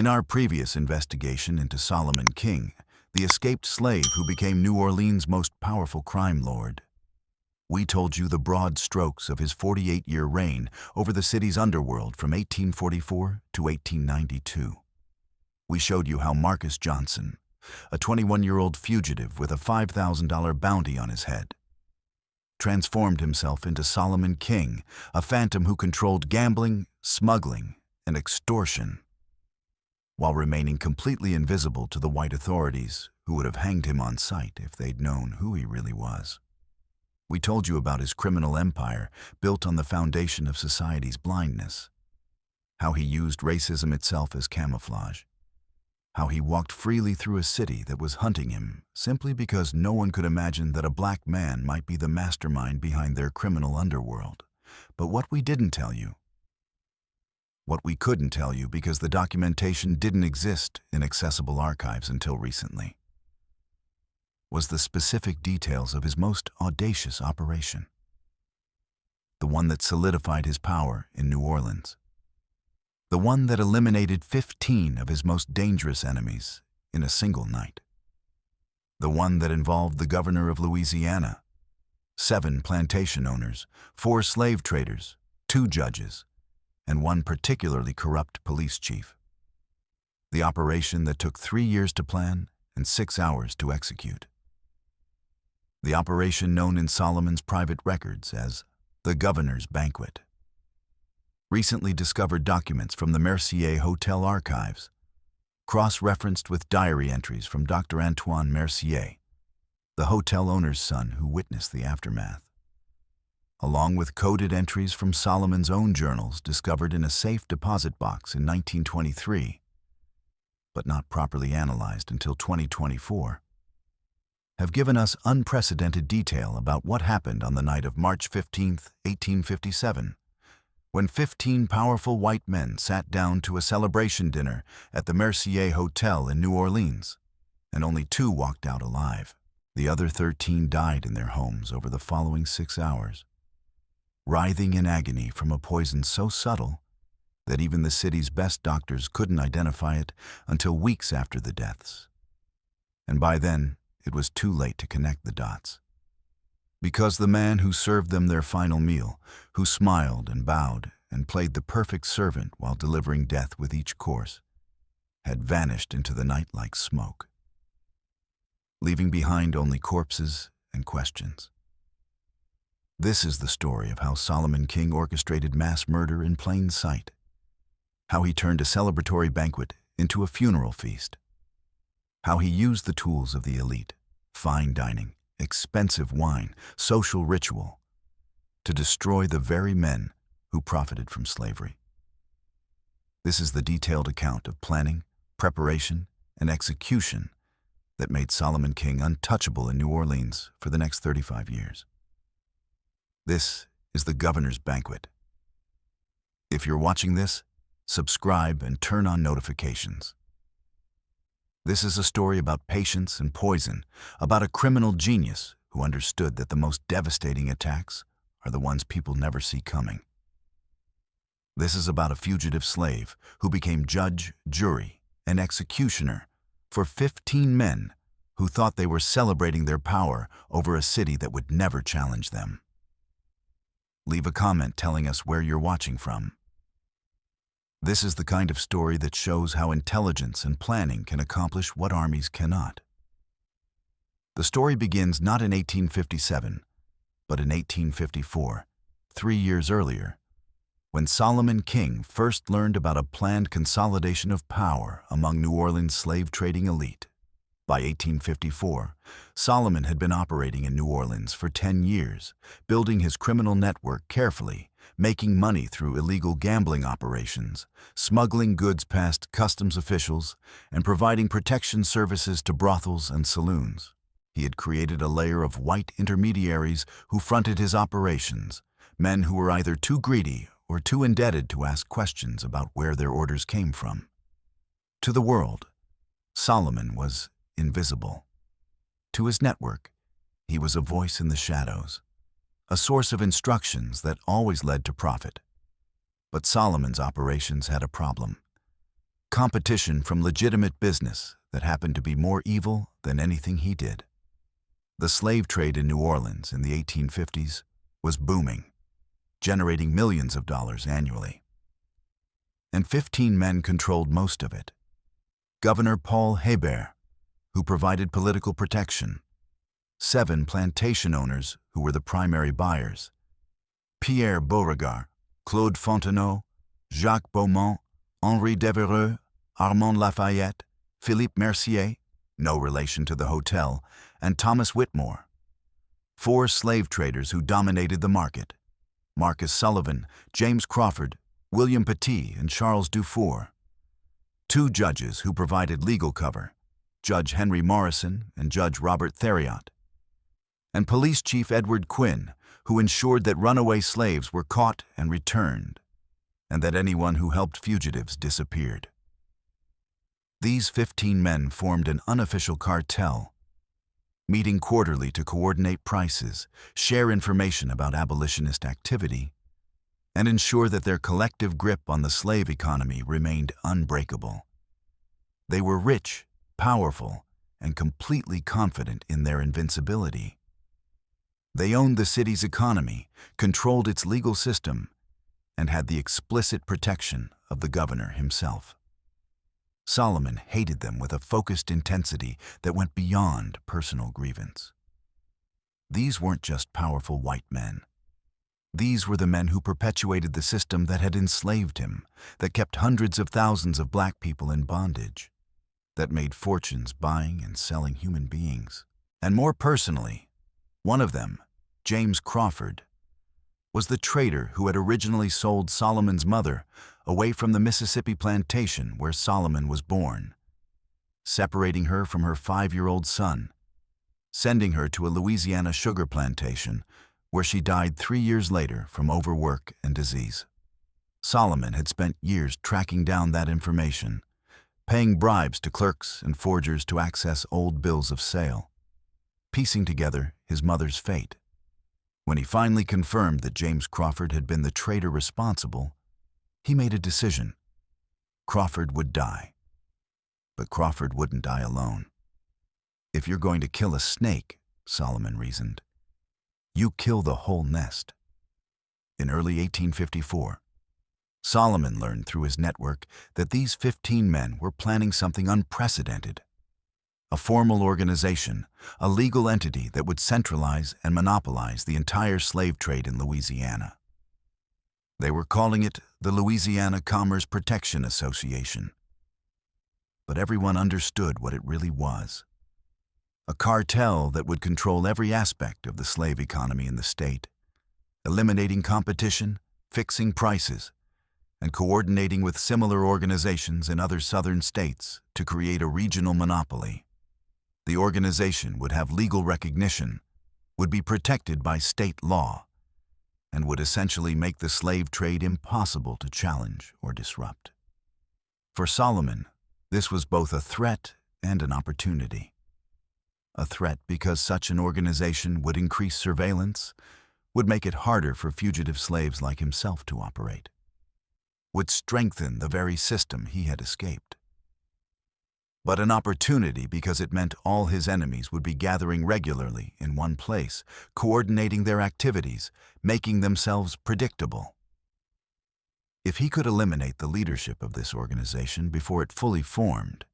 In our previous investigation into Solomon King, the escaped slave who became New Orleans' most powerful crime lord, we told you the broad strokes of his 48-year reign over the city's underworld from 1844 to 1892. We showed you how Marcus Johnson, a 21-year-old fugitive with a $5,000 bounty on his head, transformed himself into Solomon King, a phantom who controlled gambling, smuggling, and extortion, while remaining completely invisible to the white authorities who would have hanged him on sight if they'd known who he really was. We told you about his criminal empire built on the foundation of society's blindness, how he used racism itself as camouflage, how he walked freely through a city that was hunting him simply because no one could imagine that a black man might be the mastermind behind their criminal underworld. But what we didn't tell you, what we couldn't tell you because the documentation didn't exist in accessible archives until recently, was the specific details of his most audacious operation, the one that solidified his power in New Orleans, the one that eliminated 15 of his most dangerous enemies in a single night, the one that involved the governor of Louisiana, 7 plantation owners, 4 slave traders, 2 judges, and 1 particularly corrupt police chief. The operation that took 3 years to plan and 6 hours to execute. The operation known in Solomon's private records as the Governor's Banquet. Recently discovered documents from the Mercier Hotel archives, cross-referenced with diary entries from Dr. Antoine Mercier, the hotel owner's son who witnessed the aftermath, along with coded entries from Solomon's own journals discovered in a safe deposit box in 1923, but not properly analyzed until 2024, have given us unprecedented detail about what happened on the night of March 15, 1857, when 15 powerful white men sat down to a celebration dinner at the Mercier Hotel in New Orleans, and only 2 walked out alive. The other 13 died in their homes over the following 6 hours, writhing in agony from a poison so subtle that even the city's best doctors couldn't identify it until weeks after the deaths. And by then, it was too late to connect the dots. Because the man who served them their final meal, who smiled and bowed and played the perfect servant while delivering death with each course, had vanished into the night like smoke, leaving behind only corpses and questions. This is the story of how Solomon King orchestrated mass murder in plain sight, how he turned a celebratory banquet into a funeral feast, how he used the tools of the elite, fine dining, expensive wine, social ritual, to destroy the very men who profited from slavery. This is the detailed account of planning, preparation, and execution that made Solomon King untouchable in New Orleans for the next 35 years. This is the Governor's Banquet. If you're watching this, subscribe and turn on notifications. This is a story about patience and poison, about a criminal genius who understood that the most devastating attacks are the ones people never see coming. This is about a fugitive slave who became judge, jury, and executioner for 15 men who thought they were celebrating their power over a city that would never challenge them. Leave a comment telling us where you're watching from. This is the kind of story that shows how intelligence and planning can accomplish what armies cannot. The story begins not in 1857, but in 1854, 3 years earlier, when Solomon King first learned about a planned consolidation of power among New Orleans' slave-trading elite. By 1854, Solomon had been operating in New Orleans for 10 years, building his criminal network carefully, making money through illegal gambling operations, smuggling goods past customs officials, and providing protection services to brothels and saloons. He had created a layer of white intermediaries who fronted his operations, men who were either too greedy or too indebted to ask questions about where their orders came from. To the world, Solomon was invisible. To his network, he was a voice in the shadows, a source of instructions that always led to profit. But Solomon's operations had a problem. competition from legitimate business that happened to be more evil than anything he did. The slave trade in New Orleans in the 1850s was booming, generating millions of dollars annually. And 15 men controlled most of it. Governor Paul Hébert, who provided political protection, 7 plantation owners who were the primary buyers, Pierre Beauregard, Claude Fontenot, Jacques Beaumont, Henri Devereux, Armand Lafayette, Philippe Mercier, no relation to the hotel, and Thomas Whitmore. 4 slave traders who dominated the market: Marcus Sullivan, James Crawford, William Petit, and Charles Dufour. 2 judges who provided legal cover: Judge Henry Morrison and Judge Robert Theriot. And Police Chief Edward Quinn, who ensured that runaway slaves were caught and returned, and that anyone who helped fugitives disappeared. These 15 men formed an unofficial cartel, meeting quarterly to coordinate prices, share information about abolitionist activity, and ensure that their collective grip on the slave economy remained unbreakable. They were rich, powerful, and completely confident in their invincibility. They owned the city's economy, controlled its legal system, and had the explicit protection of the governor himself. Solomon hated them with a focused intensity that went beyond personal grievance. These weren't just powerful white men. These were the men who perpetuated the system that had enslaved him, that kept hundreds of thousands of black people in bondage, that made fortunes buying and selling human beings. And more personally, one of them, James Crawford, was the trader who had originally sold Solomon's mother away from the Mississippi plantation where Solomon was born, separating her from her 5-year-old son, sending her to a Louisiana sugar plantation where she died 3 years later from overwork and disease. Solomon had spent years tracking down that information, paying bribes to clerks and forgers to access old bills of sale, piecing together his mother's fate. When he finally confirmed that James Crawford had been the traitor responsible, he made a decision. Crawford would die. But Crawford wouldn't die alone. If you're going to kill a snake, Solomon reasoned, you kill the whole nest. In early 1854, Solomon learned through his network that these 15 men were planning something unprecedented. A formal organization, a legal entity that would centralize and monopolize the entire slave trade in Louisiana. They were calling it the Louisiana Commerce Protection Association. But everyone understood what it really was. A cartel that would control every aspect of the slave economy in the state, eliminating competition, fixing prices, and coordinating with similar organizations in other southern states to create a regional monopoly. The organization would have legal recognition, would be protected by state law, and would essentially make the slave trade impossible to challenge or disrupt. For Solomon, this was both a threat and an opportunity. A threat because such an organization would increase surveillance, would make it harder for fugitive slaves like himself to operate, would strengthen the very system he had escaped. But an opportunity because it meant all his enemies would be gathering regularly in one place, coordinating their activities, making themselves predictable. If he could eliminate the leadership of this organization before it fully formed,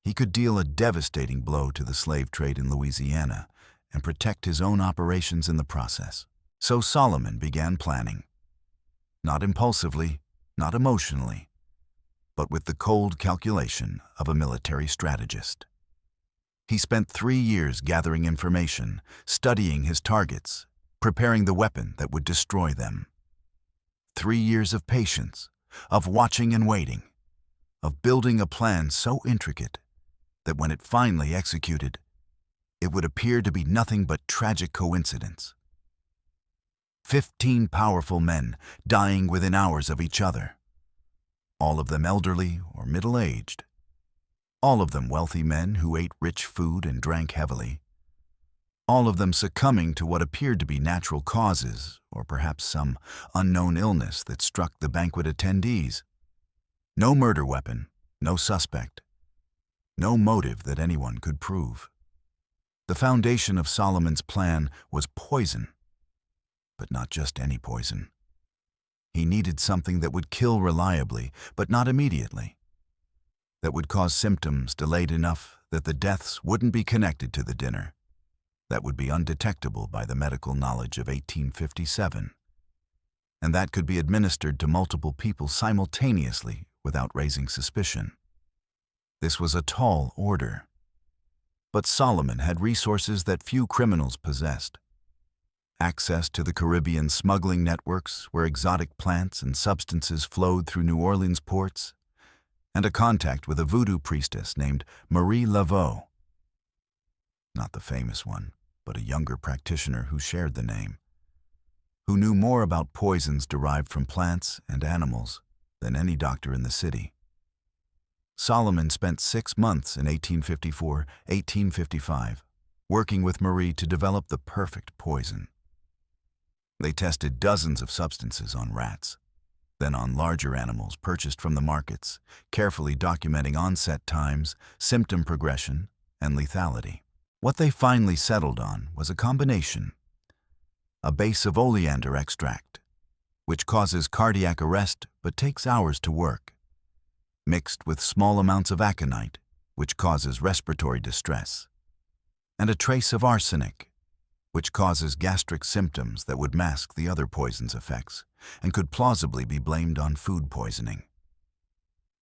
he could deal a devastating blow to the slave trade in Louisiana and protect his own operations in the process. So Solomon began planning. Not impulsively, not emotionally, but with the cold calculation of a military strategist. He spent 3 years gathering information, studying his targets, preparing the weapon that would destroy them. 3 years of patience, of watching and waiting, of building a plan so intricate that when it finally executed, it would appear to be nothing but tragic coincidence. 15 powerful men dying within hours of each other. All of them elderly or middle-aged. All of them wealthy men who ate rich food and drank heavily. All of them succumbing to what appeared to be natural causes, or perhaps some unknown illness that struck the banquet attendees. No murder weapon, no suspect, no motive that anyone could prove. The foundation of Solomon's plan was poison, but not just any poison. He needed something that would kill reliably, but not immediately, that would cause symptoms delayed enough that the deaths wouldn't be connected to the dinner, that would be undetectable by the medical knowledge of 1857, and that could be administered to multiple people simultaneously without raising suspicion. This was a tall order. But Solomon had resources that few criminals possessed. Access to the Caribbean smuggling networks where exotic plants and substances flowed through New Orleans ports, and a contact with a voodoo priestess named Marie Laveau. Not the famous one, but a younger practitioner who shared the name, who knew more about poisons derived from plants and animals than any doctor in the city. Solomon spent 6 months in 1854-1855 working with Marie to develop the perfect poison. They tested dozens of substances on rats, then on larger animals purchased from the markets, carefully documenting onset times, symptom progression, and lethality. What they finally settled on was a combination: a base of oleander extract, which causes cardiac arrest but takes hours to work, mixed with small amounts of aconite, which causes respiratory distress, and a trace of arsenic, which causes gastric symptoms that would mask the other poison's effects and could plausibly be blamed on food poisoning.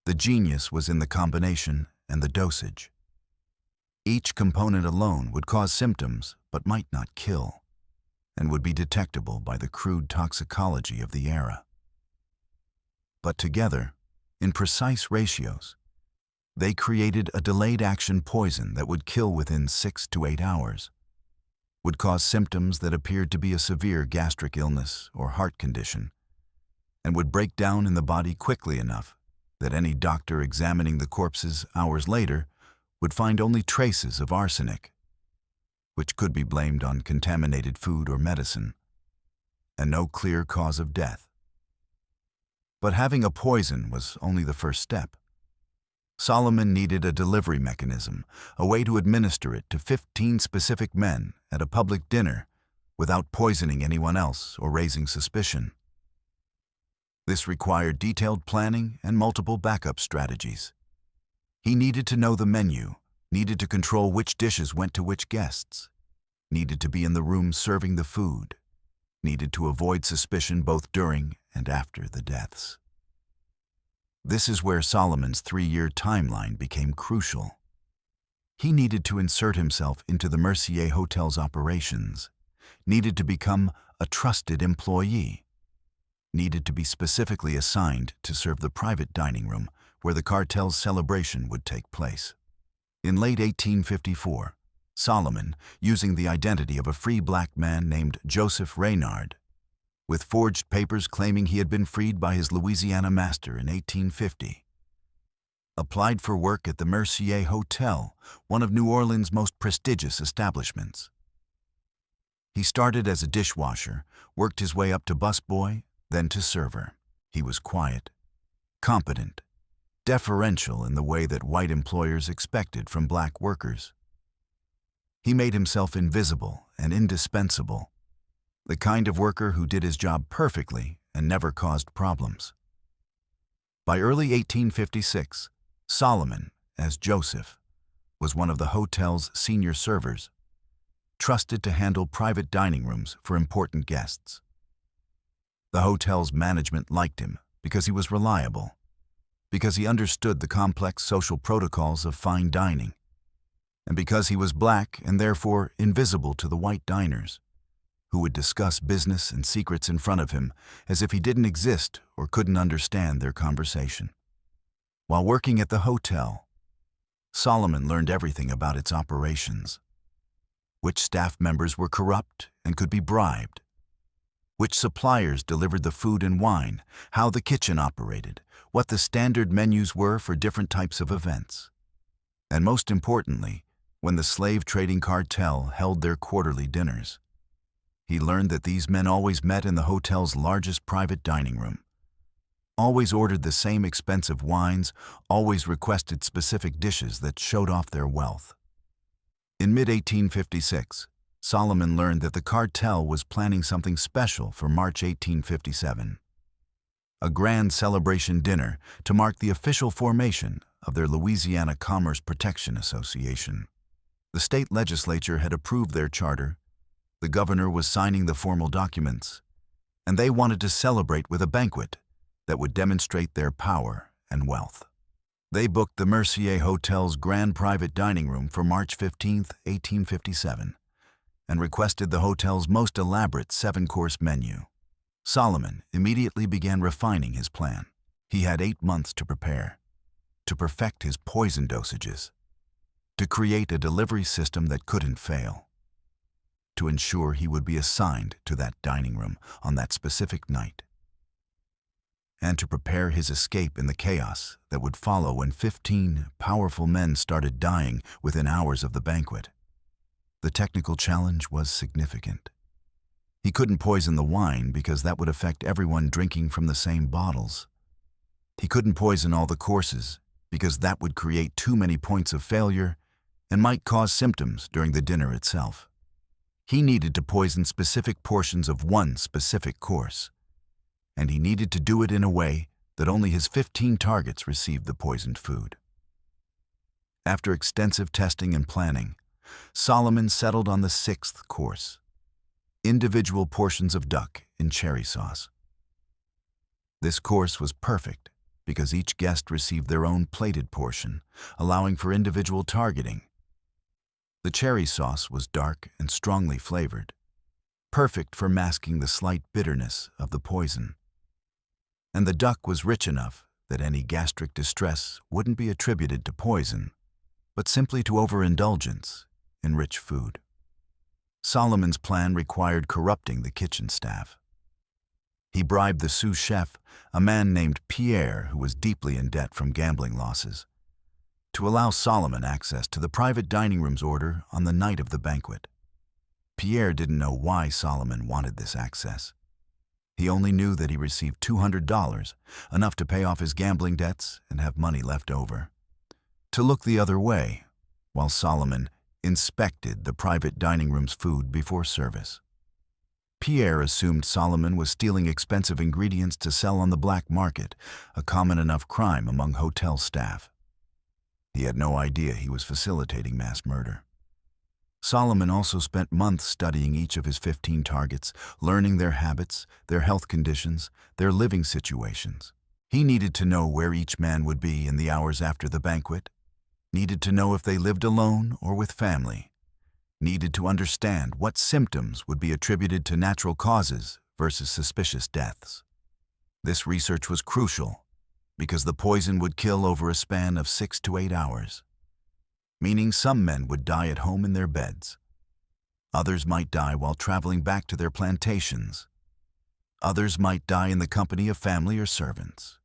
The genius was in the combination and the dosage. Each component alone would cause symptoms but might not kill, and would be detectable by the crude toxicology of the era. But together, in precise ratios, they created a delayed-action poison that would kill within 6 to 8 hours, would cause symptoms that appeared to be a severe gastric illness or heart condition, and would break down in the body quickly enough that any doctor examining the corpses hours later would find only traces of arsenic, which could be blamed on contaminated food or medicine, and no clear cause of death. But having a poison was only the first step. Solomon needed a delivery mechanism, a way to administer it to 15 specific men at a public dinner without poisoning anyone else or raising suspicion. This required detailed planning and multiple backup strategies. He needed to know the menu, needed to control which dishes went to which guests, needed to be in the room serving the food, needed to avoid suspicion both during and after the deaths. This is where Solomon's 3-year timeline became crucial. He needed to insert himself into the Mercier Hotel's operations, needed to become a trusted employee, needed to be specifically assigned to serve the private dining room where the cartel's celebration would take place. In late 1854, Solomon, using the identity of a free black man named Joseph Reynard, with forged papers claiming he had been freed by his Louisiana master in 1850, applied for work at the Mercier Hotel, one of New Orleans' most prestigious establishments. He started as a dishwasher, worked his way up to busboy, then to server. He was quiet, competent, deferential in the way that white employers expected from black workers. He made himself invisible and indispensable, the kind of worker who did his job perfectly and never caused problems. By early 1856, Solomon, as Joseph, was one of the hotel's senior servers, trusted to handle private dining rooms for important guests. The hotel's management liked him because he was reliable, because he understood the complex social protocols of fine dining, and because he was black and therefore invisible to the white diners, who would discuss business and secrets in front of him as if he didn't exist or couldn't understand their conversation. While working at the hotel, Solomon learned everything about its operations: which staff members were corrupt and could be bribed, which suppliers delivered the food and wine, how the kitchen operated, what the standard menus were for different types of events, and most importantly, when the slave trading cartel held their quarterly dinners. He learned that these men always met in the hotel's largest private dining room, always ordered the same expensive wines, always requested specific dishes that showed off their wealth. In mid-1856, Solomon learned that the cartel was planning something special for March 1857. A grand celebration dinner to mark the official formation of their Louisiana Commerce Protection Association. The state legislature had approved their charter, the governor was signing the formal documents, and they wanted to celebrate with a banquet that would demonstrate their power and wealth. They booked the Mercier Hotel's grand private dining room for March 15, 1857, and requested the hotel's most elaborate 7-course menu. Solomon immediately began refining his plan. He had 8 months to prepare, to perfect his poison dosages, to create a delivery system that couldn't fail, to ensure he would be assigned to that dining room on that specific night, and to prepare his escape in the chaos that would follow when 15 powerful men started dying within hours of the banquet. The technical challenge was significant. He couldn't poison the wine because that would affect everyone drinking from the same bottles. He couldn't poison all the courses because that would create too many points of failure and might cause symptoms during the dinner itself. He needed to poison specific portions of one specific course, and he needed to do it in a way that only his 15 targets received the poisoned food. After extensive testing and planning, Solomon settled on the 6th course: individual portions of duck in cherry sauce. This course was perfect because each guest received their own plated portion, allowing for individual targeting. The cherry sauce was dark and strongly flavored, perfect for masking the slight bitterness of the poison. And the duck was rich enough that any gastric distress wouldn't be attributed to poison, but simply to overindulgence in rich food. Solomon's plan required corrupting the kitchen staff. He bribed the sous chef, a man named Pierre who was deeply in debt from gambling losses, to allow Solomon access to the private dining room's order on the night of the banquet. Pierre didn't know why Solomon wanted this access. He only knew that he received $200, enough to pay off his gambling debts and have money left over, to look the other way while Solomon inspected the private dining room's food before service. Pierre assumed Solomon was stealing expensive ingredients to sell on the black market, a common enough crime among hotel staff. He had no idea he was facilitating mass murder. Solomon also spent months studying each of his 15 targets, learning their habits, their health conditions, their living situations. He needed to know where each man would be in the hours after the banquet, needed to know if they lived alone or with family, needed to understand what symptoms would be attributed to natural causes versus suspicious deaths. This research was crucial because the poison would kill over a span of 6 to 8 hours, meaning some men would die at home in their beds. Others might die while traveling back to their plantations. Others might die in the company of family or servants.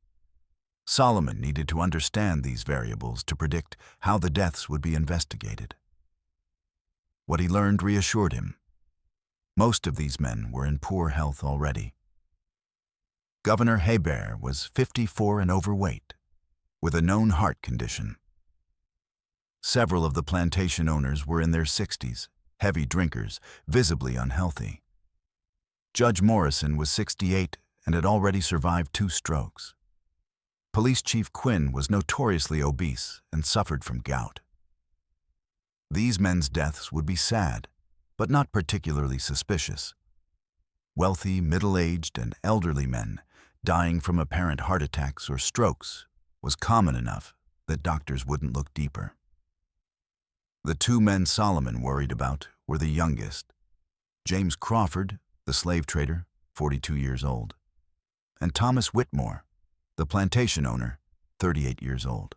Solomon needed to understand these variables to predict how the deaths would be investigated. What he learned reassured him. Most of these men were in poor health already. Governor Hebert was 54 and overweight, with a known heart condition. Several of the plantation owners were in their 60s, heavy drinkers, visibly unhealthy. Judge Morrison was 68 and had already survived 2 strokes. Police Chief Quinn was notoriously obese and suffered from gout. These men's deaths would be sad, but not particularly suspicious. Wealthy, middle-aged, and elderly men dying from apparent heart attacks or strokes was common enough that doctors wouldn't look deeper. The 2 men Solomon worried about were the youngest, James Crawford, the slave trader, 42 years old, and Thomas Whitmore, the plantation owner, 38 years old.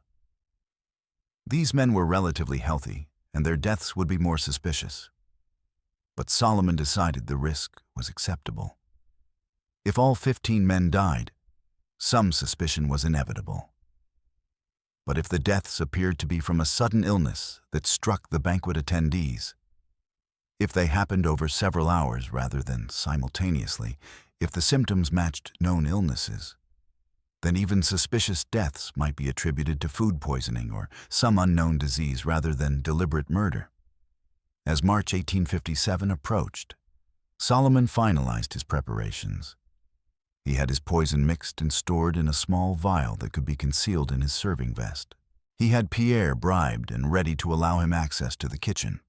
These men were relatively healthy, and their deaths would be more suspicious. But Solomon decided the risk was acceptable. If all 15 men died, some suspicion was inevitable. But if the deaths appeared to be from a sudden illness that struck the banquet attendees, if they happened over several hours rather than simultaneously, if the symptoms matched known illnesses, then even suspicious deaths might be attributed to food poisoning or some unknown disease rather than deliberate murder. As March 1857 approached, Solomon finalized his preparations. He had his poison mixed and stored in a small vial that could be concealed in his serving vest. He had Pierre bribed and ready to allow him access to the kitchen.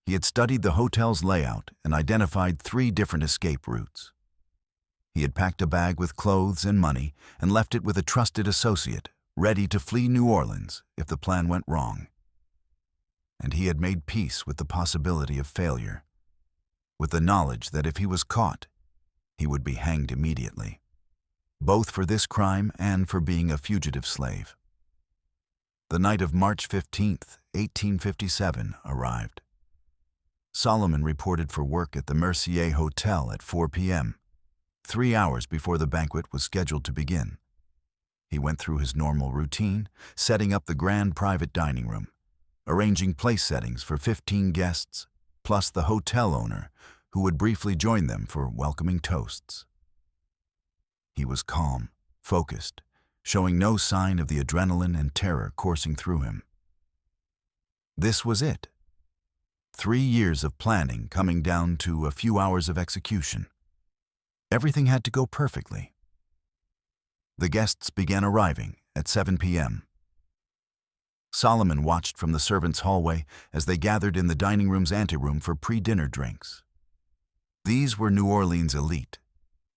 He had studied the hotel's layout and identified 3 different escape routes. He had packed a bag with clothes and money and left it with a trusted associate, ready to flee New Orleans if the plan went wrong. And he had made peace with the possibility of failure, with the knowledge that if he was caught, he would be hanged immediately, both for this crime and for being a fugitive slave. The night of March 15, 1857, arrived. Solomon reported for work at the Mercier Hotel at 4 p.m., 3 hours before the banquet was scheduled to begin. He went through his normal routine, setting up the grand private dining room, arranging place settings for 15 guests, plus the hotel owner, who would briefly join them for welcoming toasts. He was calm, focused, showing no sign of the adrenaline and terror coursing through him. This was it. 3 years of planning coming down to a few hours of execution. Everything had to go perfectly. The guests began arriving at 7 p.m. Solomon watched from the servants' hallway as they gathered in the dining room's anteroom for pre-dinner drinks. These were New Orleans elite,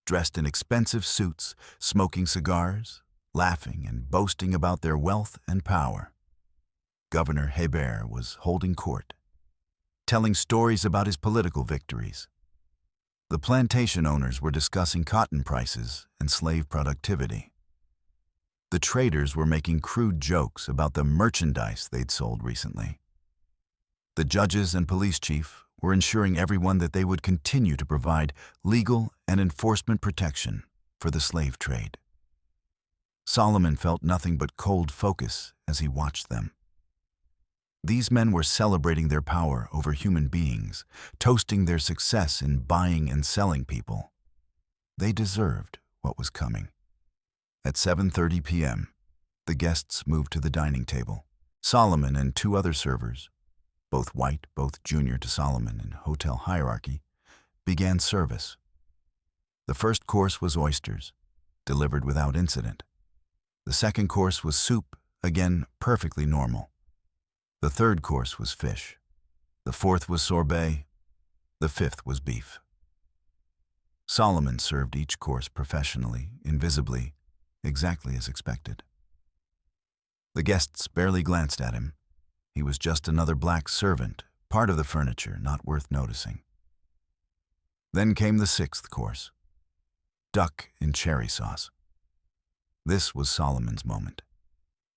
dressed in expensive suits, smoking cigars, laughing and boasting about their wealth and power. Governor Hebert was holding court, telling stories about his political victories. The plantation owners were discussing cotton prices and slave productivity. The traders were making crude jokes about the merchandise they'd sold recently. The judges and police chief were ensuring everyone that they would continue to provide legal and enforcement protection for the slave trade. Solomon felt nothing but cold focus as he watched them. These men were celebrating their power over human beings, toasting their success in buying and selling people. They deserved what was coming. At 7:30 p.m., the guests moved to the dining table. Solomon and 2 other servers, both white, both junior to Solomon in hotel hierarchy, began service. The first course was oysters, delivered without incident. The second course was soup, again perfectly normal. The third course was fish. The fourth was sorbet. The fifth was beef. Solomon served each course professionally, invisibly, exactly as expected. The guests barely glanced at him. He was just another black servant, part of the furniture, not worth noticing. Then came the 6th course, duck in cherry sauce. This was Solomon's moment.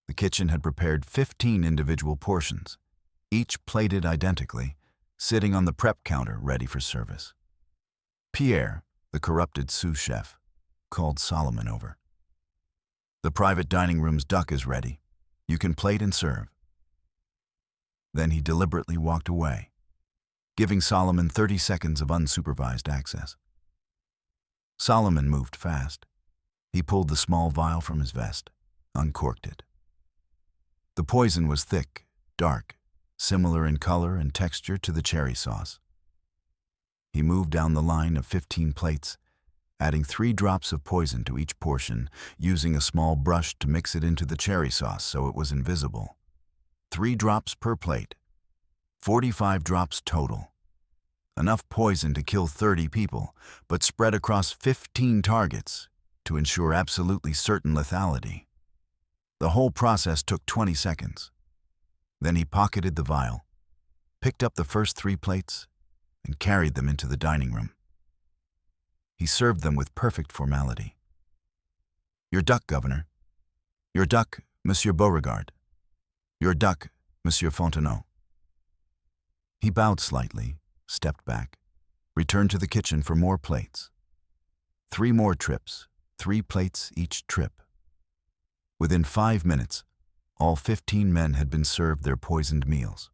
The kitchen had prepared 15 individual portions, each plated identically, sitting on the prep counter ready for service. Pierre, the corrupted sous chef, called Solomon over. "The private dining room's duck is ready. You can plate and serve." Then he deliberately walked away, giving Solomon 30 seconds of unsupervised access. Solomon moved fast. He pulled the small vial from his vest, uncorked it. The poison was thick, dark, similar in color and texture to the cherry sauce. He moved down the line of 15 plates, adding 3 drops of poison to each portion, using a small brush to mix it into the cherry sauce so it was invisible. 3 drops per plate, 45 drops total. Enough poison to kill 30 people, but spread across 15 targets to ensure absolutely certain lethality. The whole process took 20 seconds. Then he pocketed the vial, picked up the first 3 plates, and carried them into the dining room. He served them with perfect formality. "Your duck, Governor. Your duck, Monsieur Beauregard. Your duck, Monsieur Fontenot." He bowed slightly, stepped back, returned to the kitchen for more plates. 3 more trips, 3 plates each trip. Within 5 minutes, all 15 men had been served their poisoned meals.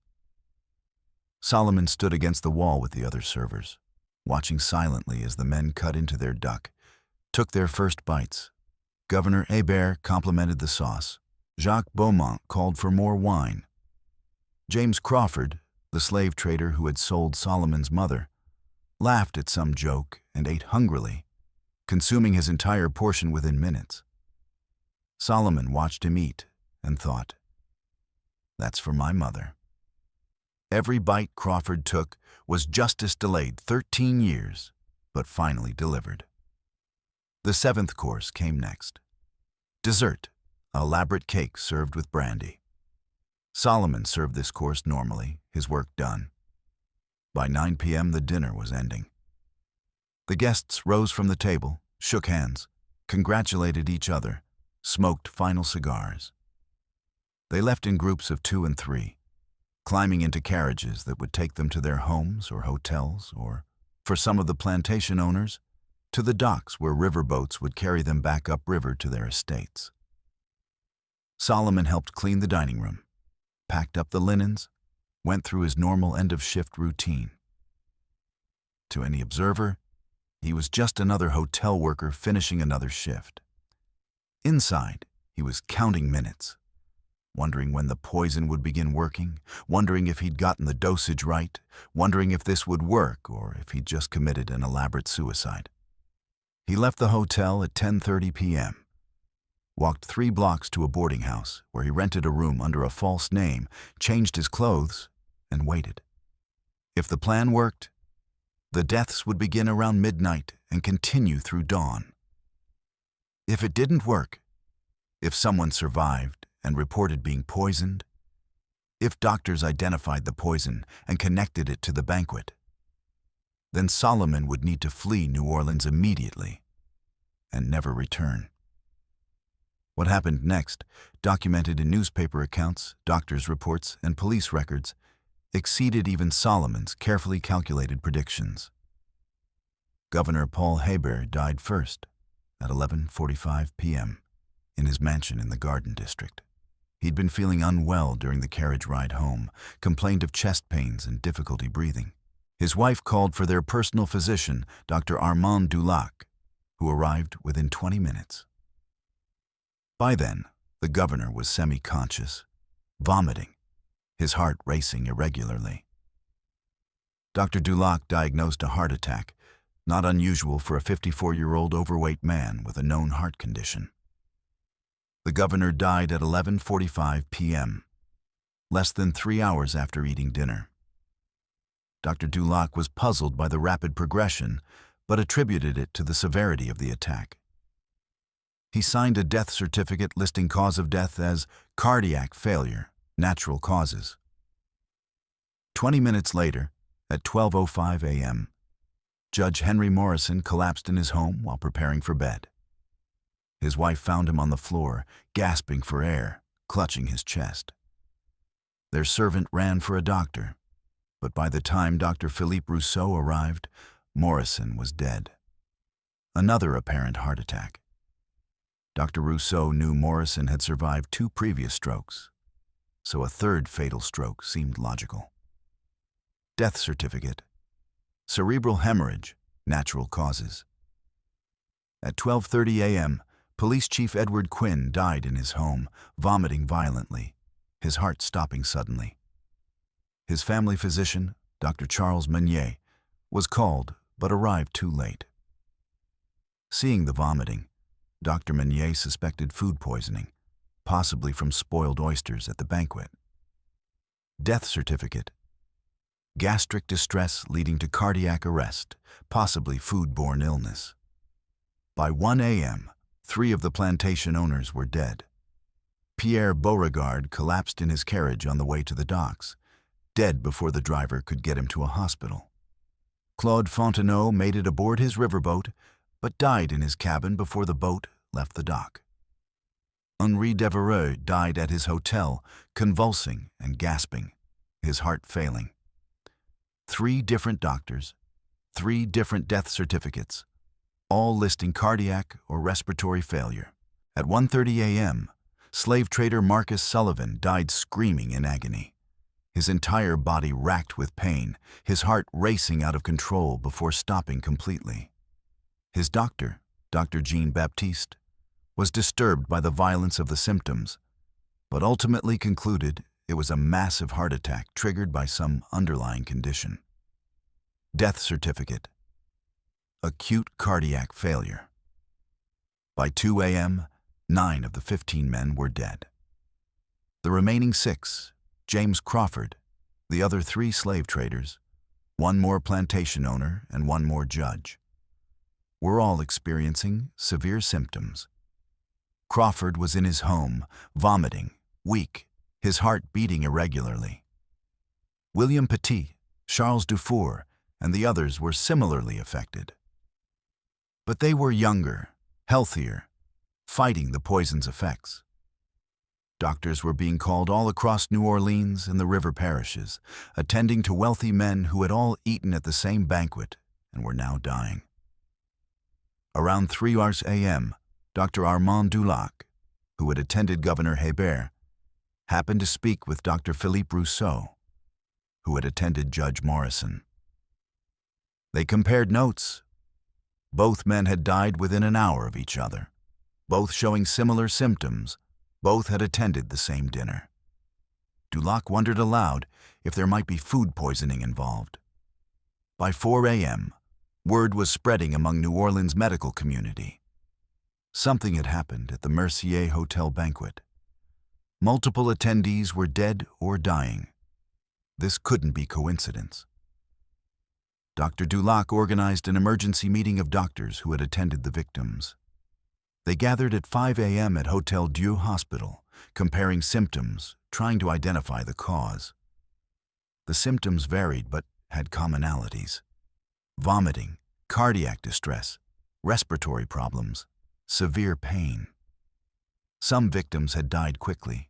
Solomon stood against the wall with the other servers, watching silently as the men cut into their duck, took their first bites, Governor Hébert complimented the sauce. Jacques Beaumont called for more wine. James Crawford, the slave trader who had sold Solomon's mother, laughed at some joke and ate hungrily, consuming his entire portion within minutes. Solomon watched him eat and thought, "That's for my mother." Every bite Crawford took was justice delayed 13 years, but finally delivered. The seventh course came next. Dessert, an elaborate cake served with brandy. Solomon served this course normally, his work done. By 9 p.m. the dinner was ending. The guests rose from the table, shook hands, congratulated each other, smoked final cigars. They left in groups of 2 and 3, climbing into carriages that would take them to their homes or hotels, or, for some of the plantation owners, to the docks where riverboats would carry them back upriver to their estates. Solomon helped clean the dining room, packed up the linens, went through his normal end-of-shift routine. To any observer, he was just another hotel worker finishing another shift. Inside, he was counting minutes, wondering when the poison would begin working, wondering if he'd gotten the dosage right, wondering if this would work or if he'd just committed an elaborate suicide. He left the hotel at 10:30 p.m., walked 3 blocks to a boarding house where he rented a room under a false name, changed his clothes, and waited. If the plan worked, the deaths would begin around midnight and continue through dawn. If it didn't work, if someone survived and reported being poisoned, if doctors identified the poison and connected it to the banquet, then Solomon would need to flee New Orleans immediately and never return. What happened next, documented in newspaper accounts, doctors' reports, and police records, exceeded even Solomon's carefully calculated predictions. Governor Paul Hébert died first at 11:45 p.m. in his mansion in the Garden District. He'd been feeling unwell during the carriage ride home, complained of chest pains and difficulty breathing. His wife called for their personal physician, Dr. Armand Dulac, who arrived within 20 minutes. By then, the governor was semi-conscious, vomiting, his heart racing irregularly. Dr. Dulac diagnosed a heart attack, not unusual for a 54-year-old overweight man with a known heart condition. The governor died at 11:45 p.m., less than 3 hours after eating dinner. Dr. Dulac was puzzled by the rapid progression, but attributed it to the severity of the attack. He signed a death certificate listing cause of death as cardiac failure, natural causes. 20 minutes later, at 12:05 a.m., Judge Henry Morrison collapsed in his home while preparing for bed. His wife found him on the floor, gasping for air, clutching his chest. Their servant ran for a doctor, but by the time Dr. Philippe Rousseau arrived, Morrison was dead. Another apparent heart attack. Dr. Rousseau knew Morrison had survived 2 previous strokes, so a third fatal stroke seemed logical. Death certificate: cerebral hemorrhage, natural causes. At 12:30 a.m., Police Chief Edward Quinn died in his home, vomiting violently, his heart stopping suddenly. His family physician, Dr. Charles Meunier, was called but arrived too late. Seeing the vomiting, Dr. Meunier suspected food poisoning, possibly from spoiled oysters at the banquet. Death certificate: gastric distress leading to cardiac arrest, possibly foodborne illness. By 1 a.m., 3 of the plantation owners were dead. Pierre Beauregard collapsed in his carriage on the way to the docks, dead before the driver could get him to a hospital. Claude Fontenot made it aboard his riverboat, but died in his cabin before the boat left the dock. Henri Devereux died at his hotel, convulsing and gasping, his heart failing. 3 different doctors, 3 different death certificates, all listing cardiac or respiratory failure. At 1:30 a.m., slave trader Marcus Sullivan died screaming in agony, his entire body racked with pain, his heart racing out of control before stopping completely. His doctor, Dr. Jean Baptiste, was disturbed by the violence of the symptoms, but ultimately concluded it was a massive heart attack triggered by some underlying condition. Death certificate: acute cardiac failure. By 2 a.m., 9 of the 15 men were dead. The remaining 6, James Crawford, the other 3 slave traders, 1 more plantation owner, and 1 more judge, were all experiencing severe symptoms. Crawford was in his home, vomiting, weak, his heart beating irregularly. William Petit, Charles Dufour, and the others were similarly affected. But they were younger, healthier, fighting the poison's effects. Doctors were being called all across New Orleans and the river parishes, attending to wealthy men who had all eaten at the same banquet and were now dying. Around 3 a.m., Dr. Armand Dulac, who had attended Governor Hébert, happened to speak with Dr. Philippe Rousseau, who had attended Judge Morrison. They compared notes. Both men had died within an hour of each other, both showing similar symptoms. Both had attended the same dinner. Dulac wondered aloud if there might be food poisoning involved. By 4 a.m., word was spreading among New Orleans' medical community. Something had happened at the Mercier Hotel banquet. Multiple attendees were dead or dying. This couldn't be coincidence. Dr. Dulac organized an emergency meeting of doctors who had attended the victims. They gathered at 5 a.m. at Hotel Dieu Hospital, comparing symptoms, trying to identify the cause. The symptoms varied but had commonalities: vomiting, cardiac distress, respiratory problems, severe pain. Some victims had died quickly.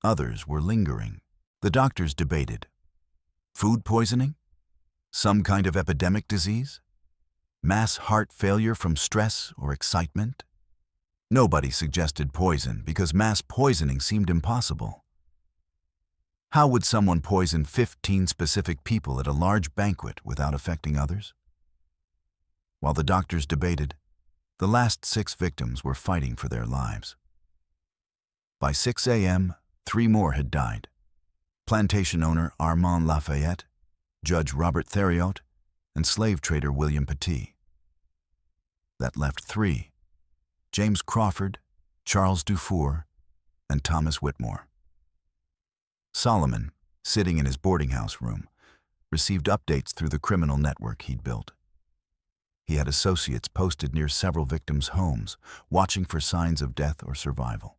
Others were lingering. The doctors debated. Food poisoning? Some kind of epidemic disease? Mass heart failure from stress or excitement? Nobody suggested poison because mass poisoning seemed impossible. How would someone poison 15 specific people at a large banquet without affecting others? While the doctors debated, the last 6 victims were fighting for their lives. By 6 a.m., 3 more had died: plantation owner Armand Lafayette, Judge Robert Theriot, and slave trader William Petit. That left 3: James Crawford, Charles Dufour, and Thomas Whitmore. Solomon, sitting in his boarding house room, received updates through the criminal network he'd built. He had associates posted near several victims' homes, watching for signs of death or survival.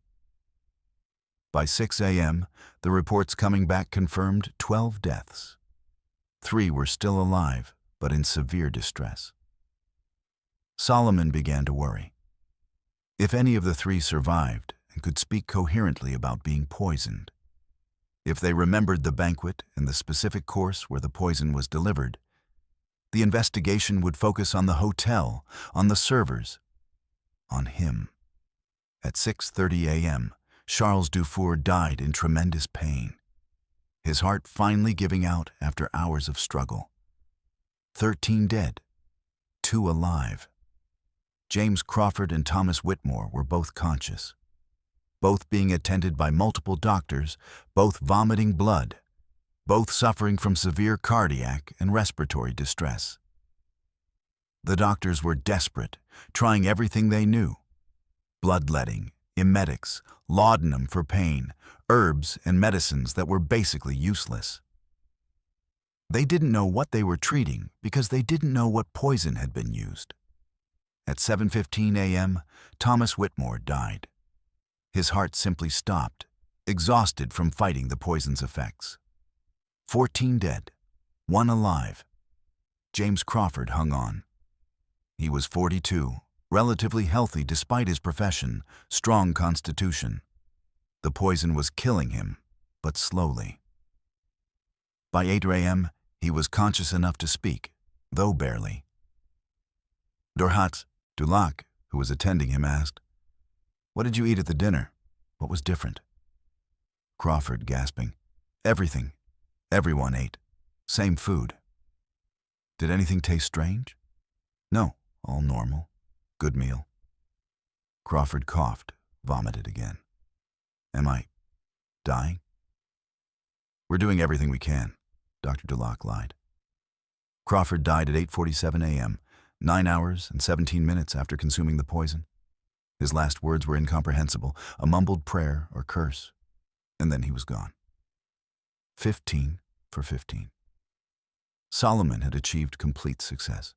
By 6 a.m., the reports coming back confirmed 12 deaths. 3 were still alive, but in severe distress. Solomon began to worry. If any of the 3 survived and could speak coherently about being poisoned, if they remembered the banquet and the specific course where the poison was delivered, the investigation would focus on the hotel, on the servers, on him. At 6:30 a.m., Charles Dufour died in tremendous pain, his heart finally giving out after hours of struggle. 13 dead, 2 alive. James Crawford and Thomas Whitmore were both conscious, both being attended by multiple doctors, both vomiting blood, both suffering from severe cardiac and respiratory distress. The doctors were desperate, trying everything they knew: bloodletting, emetics, laudanum for pain, herbs and medicines that were basically useless. They didn't know what they were treating because they didn't know what poison had been used. At 7:15 a.m., Thomas Whitmore died. His heart simply stopped, exhausted from fighting the poison's effects. 14 dead, 1 alive. James Crawford hung on. He was 42, relatively healthy despite his profession, strong constitution. The poison was killing him, but slowly. By 8 a.m., he was conscious enough to speak, though barely. Dulac, who was attending him, asked, "What did you eat at the dinner? What was different?" Crawford, gasping, "Everything. Everyone ate. Same food." "Did anything taste strange?" "No, all normal. Good meal." Crawford coughed, vomited again. Am I dying? We're doing everything we can, Dr. Dulac lied. Crawford died at 8:47 a.m., 9 hours and 17 minutes after consuming the poison. His last words were incomprehensible, a mumbled prayer or curse, and then he was gone. 15 for 15. Solomon had achieved complete success.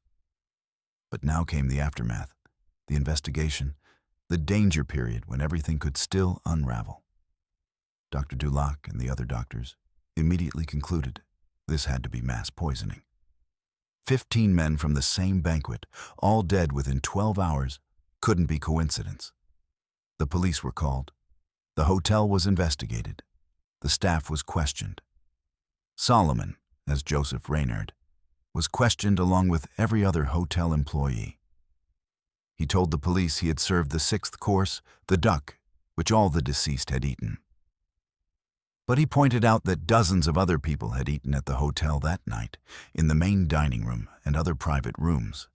But now came the aftermath, the investigation, the danger period when everything could still unravel. Dr. Dulac and the other doctors immediately concluded this had to be mass poisoning. 15 men from the same banquet, all dead within 12 hours, couldn't be coincidence. The police were called. The hotel was investigated. The staff was questioned. Solomon, as Joseph Reynard, was questioned along with every other hotel employee. He told the police he had served the 6th course, the duck, which all the deceased had eaten. But he pointed out that dozens of other people had eaten at the hotel that night, in the main dining room and other private rooms,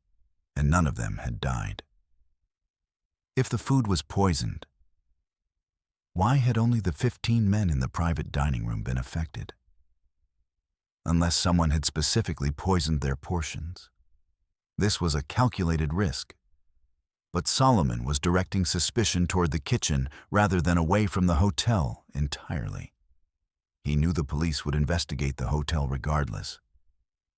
and none of them had died. If the food was poisoned, why had only the 15 men in the private dining room been affected? Unless someone had specifically poisoned their portions. This was a calculated risk. But Solomon was directing suspicion toward the kitchen rather than away from the hotel entirely. He knew the police would investigate the hotel regardless,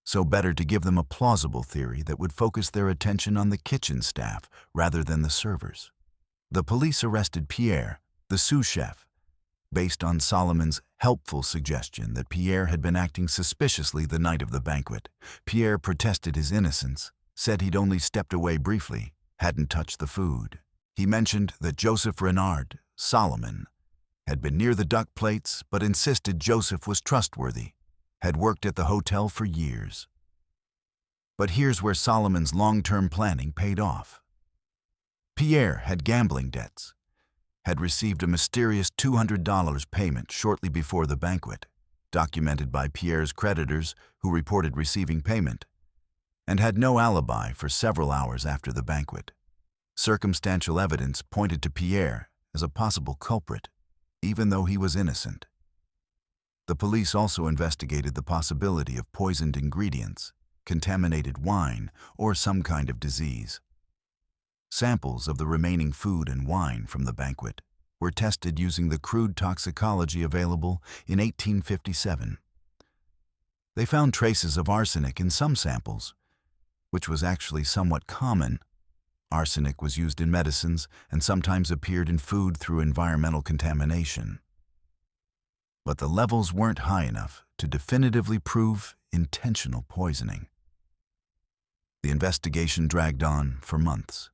so better to give them a plausible theory that would focus their attention on the kitchen staff rather than the servers. The police arrested Pierre, the sous chef, based on Solomon's helpful suggestion that Pierre had been acting suspiciously the night of the banquet. Pierre protested his innocence, said he'd only stepped away briefly, hadn't touched the food. He mentioned that Joseph Reynard, Solomon, had been near the duck plates but insisted Joseph was trustworthy, had worked at the hotel for years. But here's where Solomon's long-term planning paid off. Pierre had gambling debts, had received a mysterious $200 payment shortly before the banquet, documented by Pierre's creditors who reported receiving payment, and had no alibi for several hours after the banquet. Circumstantial evidence pointed to Pierre as a possible culprit, even though he was innocent. The police also investigated the possibility of poisoned ingredients, contaminated wine, or some kind of disease. Samples of the remaining food and wine from the banquet were tested using the crude toxicology available in 1857. They found traces of arsenic in some samples, which was actually somewhat common. Arsenic was used in medicines and sometimes appeared in food through environmental contamination. But the levels weren't high enough to definitively prove intentional poisoning. The investigation dragged on for months.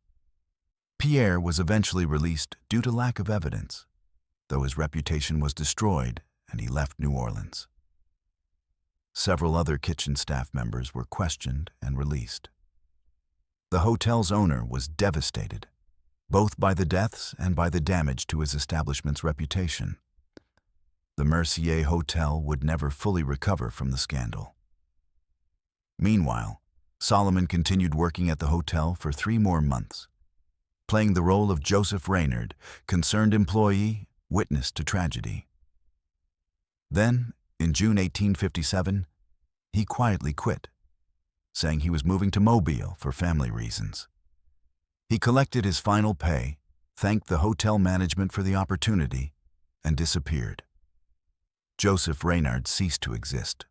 Pierre was eventually released due to lack of evidence, though his reputation was destroyed and he left New Orleans. Several other kitchen staff members were questioned and released. The hotel's owner was devastated, both by the deaths and by the damage to his establishment's reputation. The Mercier Hotel would never fully recover from the scandal. Meanwhile, Solomon continued working at the hotel for 3 more months, playing the role of Joseph Reynard, concerned employee, witness to tragedy. Then, in June 1857, he quietly quit, saying he was moving to Mobile for family reasons. He collected his final pay, thanked the hotel management for the opportunity, and disappeared. Joseph Reynard ceased to exist.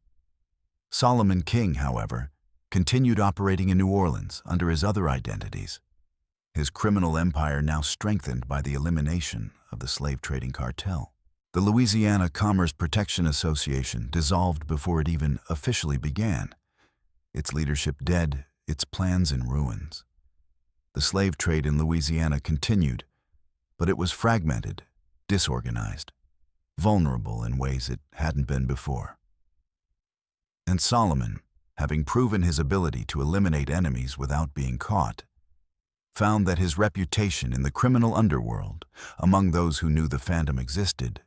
Solomon King, however, continued operating in New Orleans under his other identities, his criminal empire now strengthened by the elimination of the slave trading cartel. The Louisiana Commerce Protection Association dissolved before it even officially began, its leadership dead, its plans in ruins. The slave trade in Louisiana continued, but it was fragmented, disorganized, vulnerable in ways it hadn't been before. And Solomon, having proven his ability to eliminate enemies without being caught, found that his reputation in the criminal underworld, among those who knew the Phantom existed,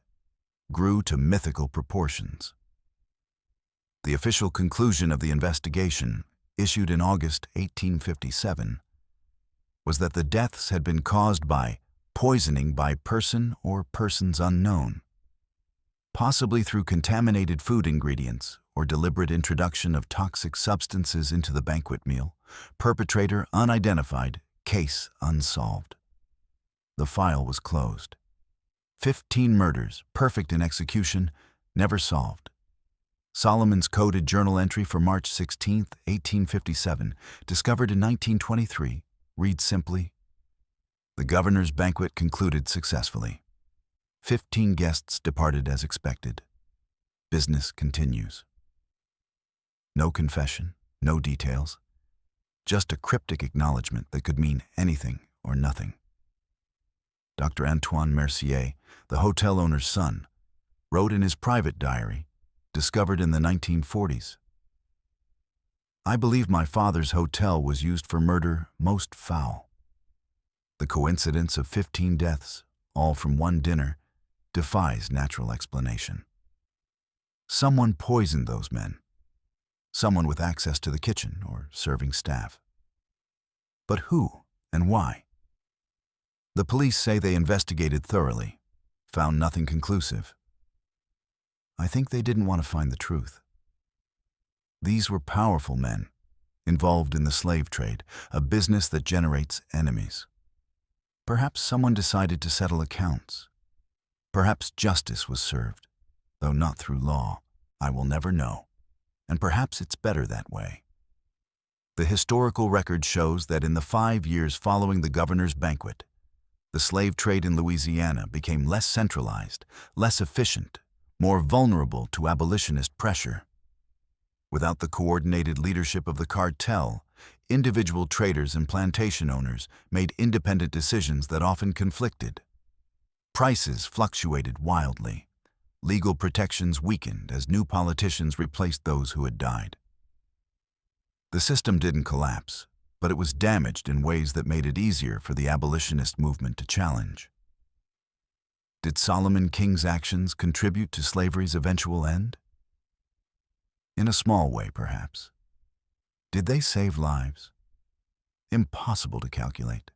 grew to mythical proportions. The official conclusion of the investigation, issued in August 1857, was that the deaths had been caused by poisoning by person or persons unknown, possibly through contaminated food ingredients or deliberate introduction of toxic substances into the banquet meal. Perpetrator unidentified, case unsolved. The file was closed. 15 murders, perfect in execution, never solved. Solomon's coded journal entry for March 16, 1857, discovered in 1923, reads simply, "The governor's banquet concluded successfully. 15 guests departed as expected. Business continues." No confession, no details, just a cryptic acknowledgement that could mean anything or nothing. Dr. Antoine Mercier, the hotel owner's son, wrote in his private diary, discovered in the 1940s, "I believe my father's hotel was used for murder most foul. The coincidence of 15 deaths, all from one dinner, defies natural explanation. Someone poisoned those men. Someone with access to the kitchen or serving staff. But who and why? The police say they investigated thoroughly, found nothing conclusive. I think they didn't want to find the truth. These were powerful men, involved in the slave trade, a business that generates enemies. Perhaps someone decided to settle accounts. Perhaps justice was served, though not through law. I will never know. And perhaps it's better that way." The historical record shows that in the 5 years following the governor's banquet, the slave trade in Louisiana became less centralized, less efficient, more vulnerable to abolitionist pressure. Without the coordinated leadership of the cartel, individual traders and plantation owners made independent decisions that often conflicted. Prices fluctuated wildly. Legal protections weakened as new politicians replaced those who had died. The system didn't collapse, but it was damaged in ways that made it easier for the abolitionist movement to challenge. Did Solomon King's actions contribute to slavery's eventual end? In a small way, perhaps. Did they save lives? Impossible to calculate.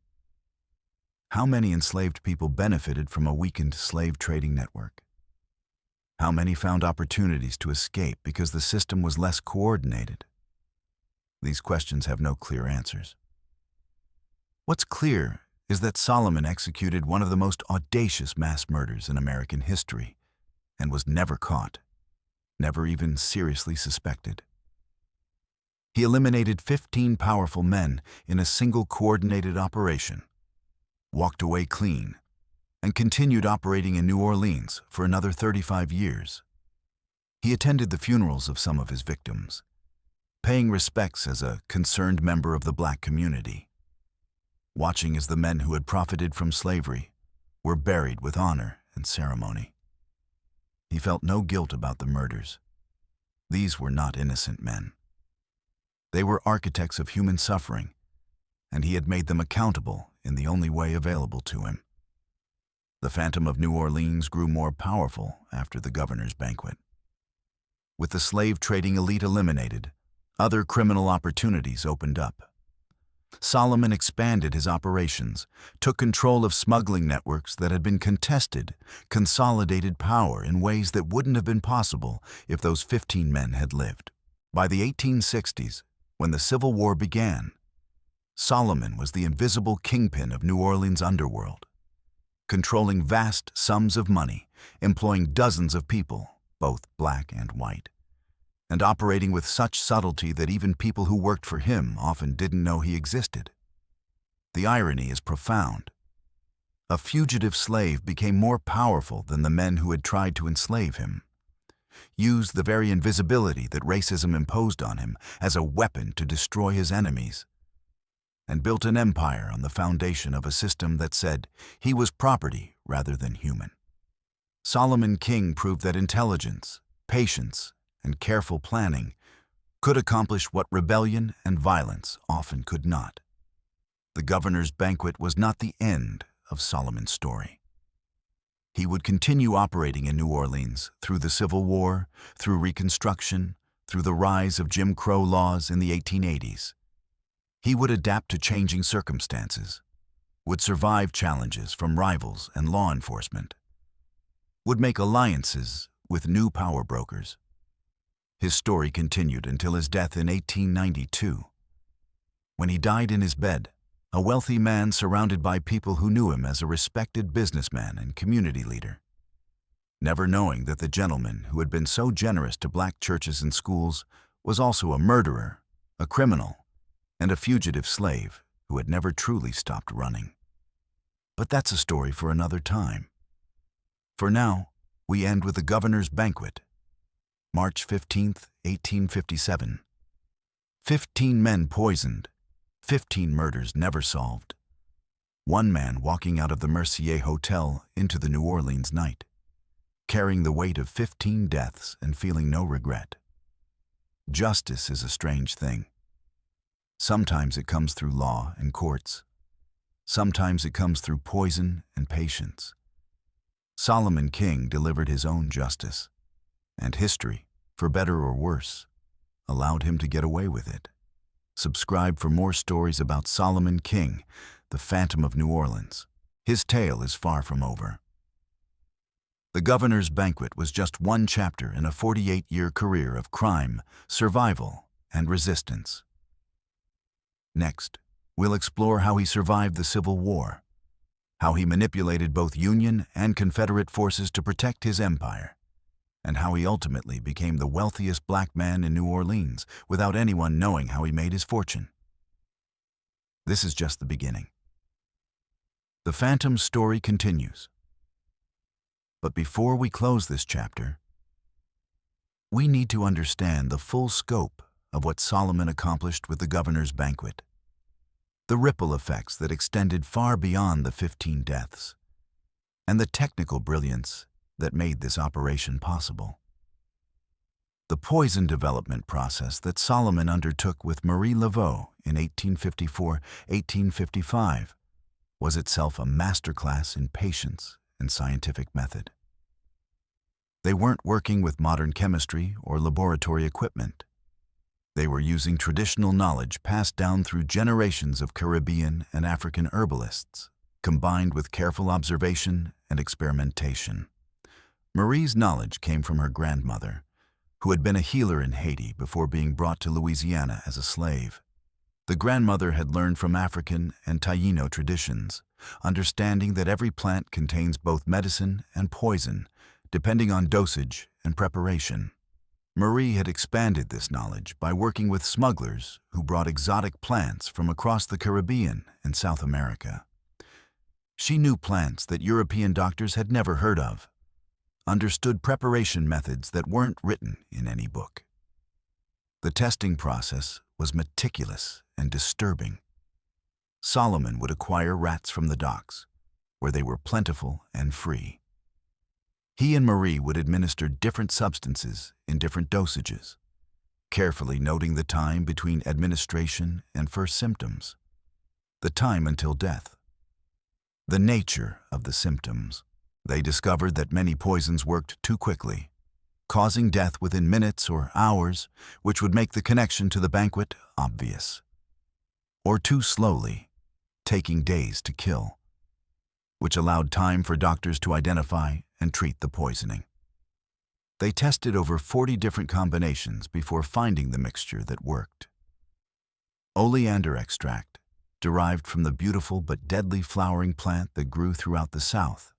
How many enslaved people benefited from a weakened slave trading network? How many found opportunities to escape because the system was less coordinated? These questions have no clear answers. What's clear is that Solomon executed one of the most audacious mass murders in American history and was never caught, never even seriously suspected. He eliminated 15 powerful men in a single coordinated operation, walked away clean, and continued operating in New Orleans for another 35 years. He attended the funerals of some of his victims, paying respects as a concerned member of the black community, watching as the men who had profited from slavery were buried with honor and ceremony. He felt no guilt about the murders. These were not innocent men. They were architects of human suffering, and he had made them accountable in the only way available to him. The Phantom of New Orleans grew more powerful after the governor's banquet. With the slave trading elite eliminated, other criminal opportunities opened up. Solomon expanded his operations, took control of smuggling networks that had been contested, consolidated power in ways that wouldn't have been possible if those 15 men had lived. By the 1860s, when the Civil War began, Solomon was the invisible kingpin of New Orleans' underworld, controlling vast sums of money, employing dozens of people, both black and white, and operating with such subtlety that even people who worked for him often didn't know he existed. The irony is profound. A fugitive slave became more powerful than the men who had tried to enslave him, used the very invisibility that racism imposed on him as a weapon to destroy his enemies, and built an empire on the foundation of a system that said he was property rather than human. Solomon King proved that intelligence, patience, and careful planning could accomplish what rebellion and violence often could not. The governor's banquet was not the end of Solomon's story. He would continue operating in New Orleans through the Civil War, through Reconstruction, through the rise of Jim Crow laws in the 1880s. He would adapt to changing circumstances, would survive challenges from rivals and law enforcement, would make alliances with new power brokers. His story continued until his death in 1892. When he died in his bed, a wealthy man surrounded by people who knew him as a respected businessman and community leader. Never knowing that the gentleman who had been so generous to black churches and schools was also a murderer, a criminal, and a fugitive slave who had never truly stopped running. But that's a story for another time. For now, we end with the governor's banquet. March 15, 1857. 15 men poisoned, 15 murders never solved. One man walking out of the Mercier Hotel into the New Orleans night, carrying the weight of 15 deaths and feeling no regret. Justice is a strange thing. Sometimes it comes through law and courts. Sometimes it comes through poison and patience. Solomon King delivered his own justice, and history, for better or worse, allowed him to get away with it. Subscribe for more stories about Solomon King, the Phantom of New Orleans. His tale is far from over. The Governor's Banquet was just one chapter in a 48-year career of crime, survival, and resistance. Next, we'll explore how he survived the Civil War, how he manipulated both Union and Confederate forces to protect his empire, and how he ultimately became the wealthiest black man in New Orleans without anyone knowing how he made his fortune. This is just the beginning. The Phantom's story continues. But before we close this chapter, we need to understand the full scope of what Solomon accomplished with the Governor's Banquet, the ripple effects that extended far beyond the 15 deaths, and the technical brilliance that made this operation possible. The poison development process that Solomon undertook with Marie Laveau in 1854-1855 was itself a masterclass in patience and scientific method. They weren't working with modern chemistry or laboratory equipment. They were using traditional knowledge passed down through generations of Caribbean and African herbalists, combined with careful observation and experimentation. Marie's knowledge came from her grandmother, who had been a healer in Haiti before being brought to Louisiana as a slave. The grandmother had learned from African and Taino traditions, understanding that every plant contains both medicine and poison, depending on dosage and preparation. Marie had expanded this knowledge by working with smugglers who brought exotic plants from across the Caribbean and South America. She knew plants that European doctors had never heard of, understood preparation methods that weren't written in any book. The testing process was meticulous and disturbing. Solomon would acquire rats from the docks, where they were plentiful and free. He and Marie would administer different substances in different dosages, carefully noting the time between administration and first symptoms, the time until death, the nature of the symptoms. They discovered that many poisons worked too quickly, causing death within minutes or hours, which would make the connection to the banquet obvious, or too slowly, taking days to kill, which allowed time for doctors to identify and treat the poisoning. They tested over 40 different combinations before finding the mixture that worked. Oleander extract, derived from the beautiful but deadly flowering plant that grew throughout the South.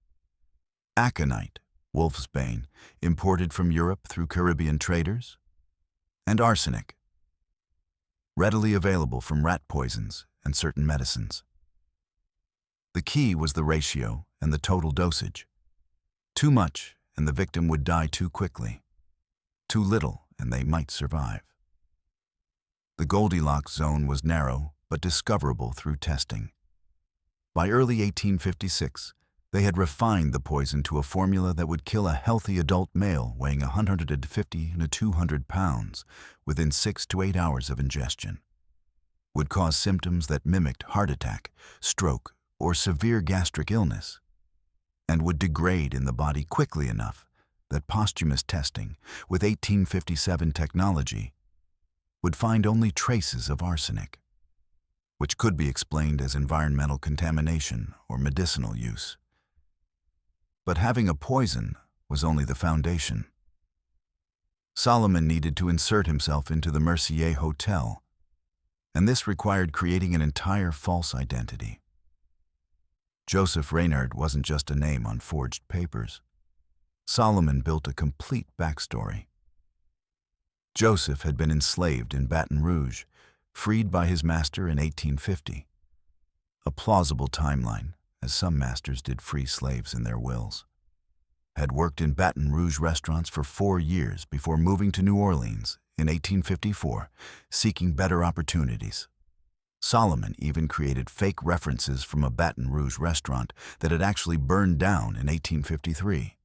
Aconite, wolfsbane, imported from Europe through Caribbean traders. And arsenic, readily available from rat poisons and certain medicines. The key was the ratio and the total dosage. Too much, and the victim would die too quickly. Too little, and they might survive. The Goldilocks zone was narrow, but discoverable through testing. By early 1856, they had refined the poison to a formula that would kill a healthy adult male weighing 150 to 200 pounds within 6 to 8 hours of ingestion, would cause symptoms that mimicked heart attack, stroke, or severe gastric illness, and would degrade in the body quickly enough that posthumous testing, with 1857 technology, would find only traces of arsenic. which could be explained as environmental contamination or medicinal use. But having a poison was only the foundation. Solomon needed to insert himself into the Mercier Hotel, and this required creating an entire false identity. Joseph Reynard wasn't just a name on forged papers. Solomon built a complete backstory. Joseph had been enslaved in Baton Rouge, freed by his master in 1850. A plausible timeline, as some masters did free slaves in their wills. Had worked in Baton Rouge restaurants for 4 years before moving to New Orleans in 1854, seeking better opportunities. Solomon even created fake references from a Baton Rouge restaurant that had actually burned down in 1853.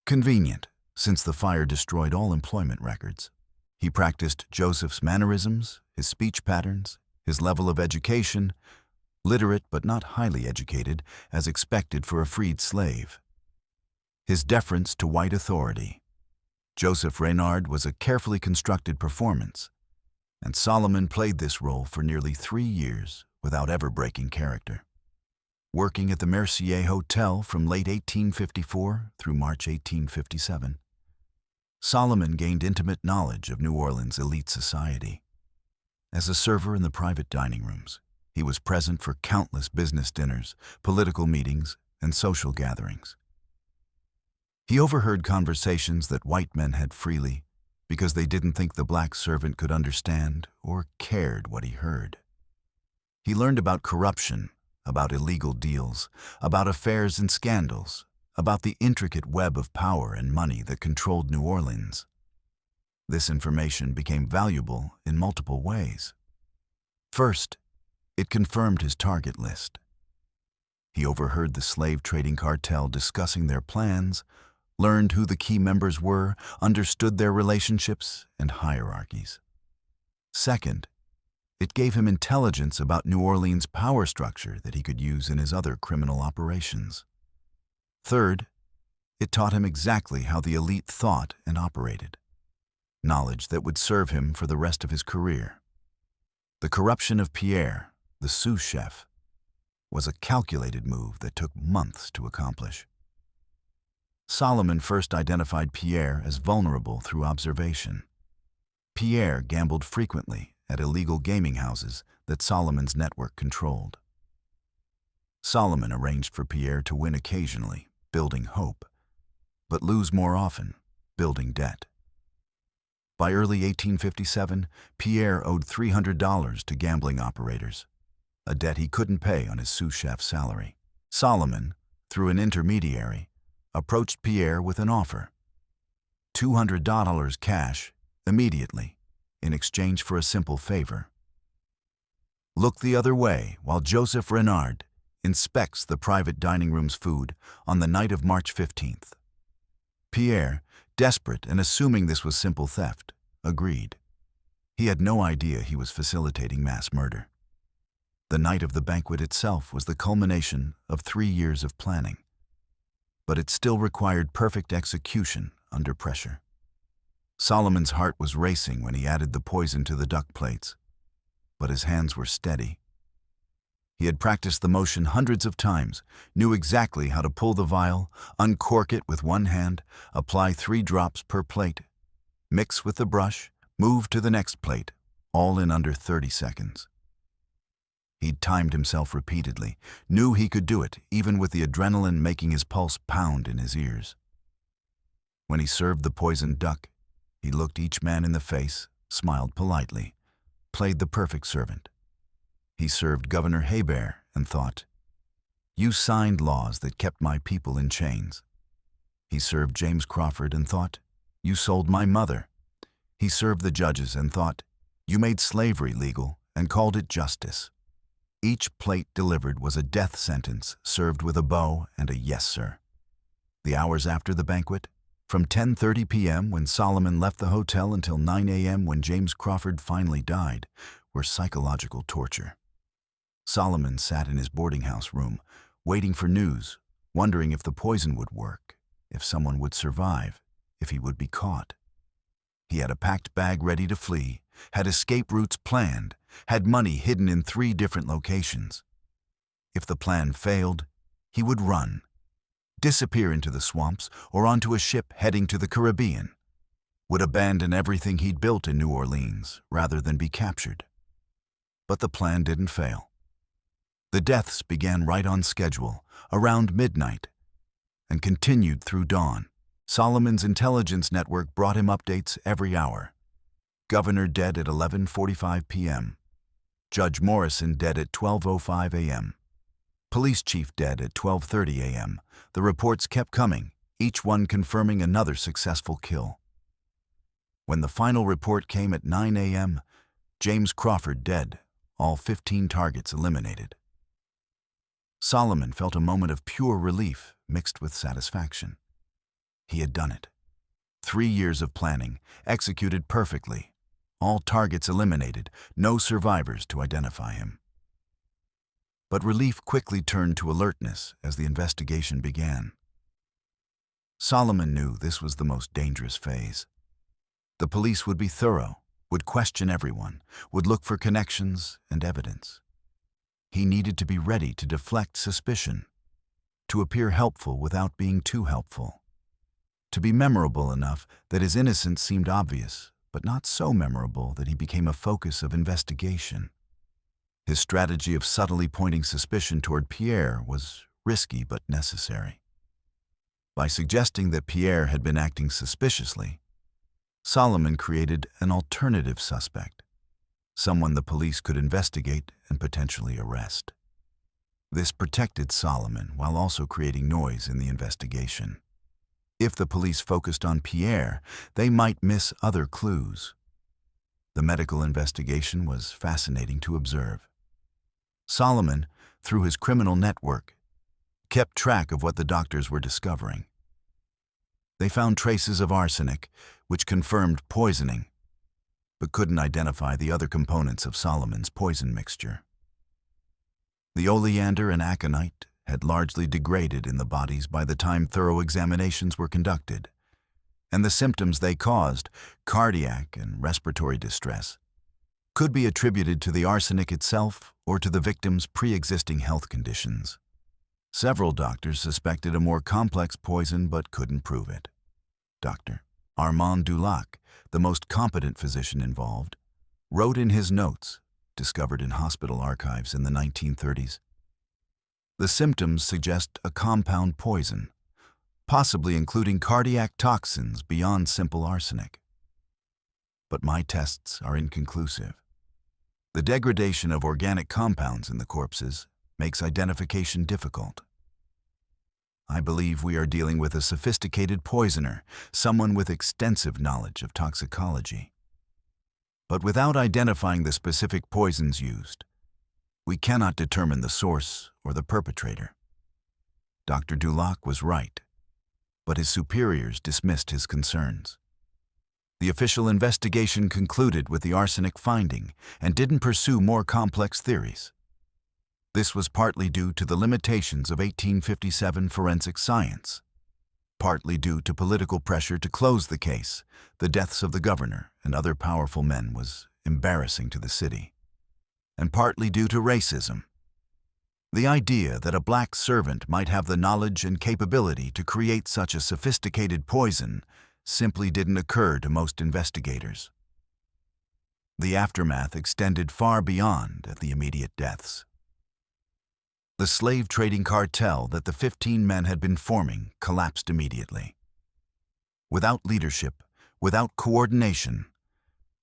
Convenient, since the fire destroyed all employment records. He practiced Joseph's mannerisms, his speech patterns, his level of education, literate but not highly educated, as expected for a freed slave. His deference to white authority. Joseph Reynard was a carefully constructed performance, and Solomon played this role for nearly 3 years without ever breaking character. Working at the Mercier Hotel from late 1854 through March 1857, Solomon gained intimate knowledge of New Orleans' elite society. As a server in the private dining rooms, he was present for countless business dinners, political meetings, and social gatherings. He overheard conversations that white men had freely because they didn't think the black servant could understand or cared what he heard. He learned about corruption, about illegal deals, about affairs and scandals, about the intricate web of power and money that controlled New Orleans. This information became valuable in multiple ways. First, it confirmed his target list. He overheard the slave trading cartel discussing their plans, learned who the key members were, understood their relationships and hierarchies. Second, it gave him intelligence about New Orleans' power structure that he could use in his other criminal operations. Third, it taught him exactly how the elite thought and operated, knowledge that would serve him for the rest of his career. The corruption of Pierre, the sous chef, was a calculated move that took months to accomplish. Solomon first identified Pierre as vulnerable through observation. Pierre gambled frequently at illegal gaming houses that Solomon's network controlled. Solomon arranged for Pierre to win occasionally, building hope, but lose more often, building debt. By early 1857, Pierre owed $300 to gambling operators, a debt he couldn't pay on his sous chef's salary. Solomon, through an intermediary, approached Pierre with an offer. $200 cash, immediately, in exchange for a simple favor. Look the other way while Joseph Reynard inspects the private dining room's food on the night of March 15th. Pierre, desperate and assuming this was simple theft, agreed. He had no idea he was facilitating mass murder. The night of the banquet itself was the culmination of 3 years of planning, but it still required perfect execution under pressure. Solomon's heart was racing when he added the poison to the duck plates, but his hands were steady. He had practiced the motion hundreds of times, knew exactly how to pull the vial, uncork it with one hand, apply 3 drops per plate, mix with the brush, move to the next plate, all in under 30 seconds. He'd timed himself repeatedly, knew he could do it, even with the adrenaline making his pulse pound in his ears. When he served the poisoned duck, he looked each man in the face, smiled politely, played the perfect servant. He served Governor Hebert and thought, "You signed laws that kept my people in chains." He served James Crawford and thought, "You sold my mother." He served the judges and thought, "You made slavery legal and called it justice." Each plate delivered was a death sentence served with a bow and a "yes, sir." The hours after the banquet, from 10:30 p.m. when Solomon left the hotel until 9 a.m. when James Crawford finally died, were psychological torture. Solomon sat in his boarding house room, waiting for news, wondering if the poison would work, if someone would survive, if he would be caught. He had a packed bag ready to flee, had escape routes planned, had money hidden in 3 different locations. If the plan failed, he would run, disappear into the swamps or onto a ship heading to the Caribbean, would abandon everything he'd built in New Orleans rather than be captured. But the plan didn't fail. The deaths began right on schedule, around midnight, and continued through dawn. Solomon's intelligence network brought him updates every hour. Governor dead at 11:45 p.m. Judge Morrison dead at 12:05 a.m. Police chief dead at 12:30 a.m. The reports kept coming, each one confirming another successful kill. When the final report came at 9 a.m., James Crawford dead, all 15 targets eliminated. Solomon felt a moment of pure relief mixed with satisfaction. He had done it. 3 years of planning, executed perfectly. All targets eliminated, no survivors to identify him. But relief quickly turned to alertness as the investigation began. Solomon knew this was the most dangerous phase. The police would be thorough, would question everyone, would look for connections and evidence. He needed to be ready to deflect suspicion, to appear helpful without being too helpful, to be memorable enough that his innocence seemed obvious, but not so memorable that he became a focus of investigation. His strategy of subtly pointing suspicion toward Pierre was risky but necessary. By suggesting that Pierre had been acting suspiciously, Solomon created an alternative suspect, someone the police could investigate and potentially arrest. This protected Solomon while also creating noise in the investigation. If the police focused on Pierre, they might miss other clues. The medical investigation was fascinating to observe. Solomon, through his criminal network, kept track of what the doctors were discovering. They found traces of arsenic, which confirmed poisoning, but couldn't identify the other components of Solomon's poison mixture. The oleander and aconite had largely degraded in the bodies by the time thorough examinations were conducted, and the symptoms they caused, cardiac and respiratory distress, could be attributed to the arsenic itself or to the victim's pre-existing health conditions. Several doctors suspected a more complex poison but couldn't prove it. Dr. Armand Dulac, the most competent physician involved, wrote in his notes, discovered in hospital archives in the 1930s, "The symptoms suggest a compound poison, possibly including cardiac toxins beyond simple arsenic. But my tests are inconclusive. The degradation of organic compounds in the corpses makes identification difficult. I believe we are dealing with a sophisticated poisoner, someone with extensive knowledge of toxicology. But without identifying the specific poisons used, we cannot determine the source or the perpetrator." Dr. Dulac was right, but his superiors dismissed his concerns. The official investigation concluded with the arsenic finding and didn't pursue more complex theories. This was partly due to the limitations of 1857 forensic science, partly due to political pressure to close the case. The deaths of the governor and other powerful men was embarrassing to the city, and partly due to racism. The idea that a black servant might have the knowledge and capability to create such a sophisticated poison simply didn't occur to most investigators. The aftermath extended far beyond the immediate deaths. The slave trading cartel that the 15 men had been forming collapsed immediately. Without leadership, without coordination,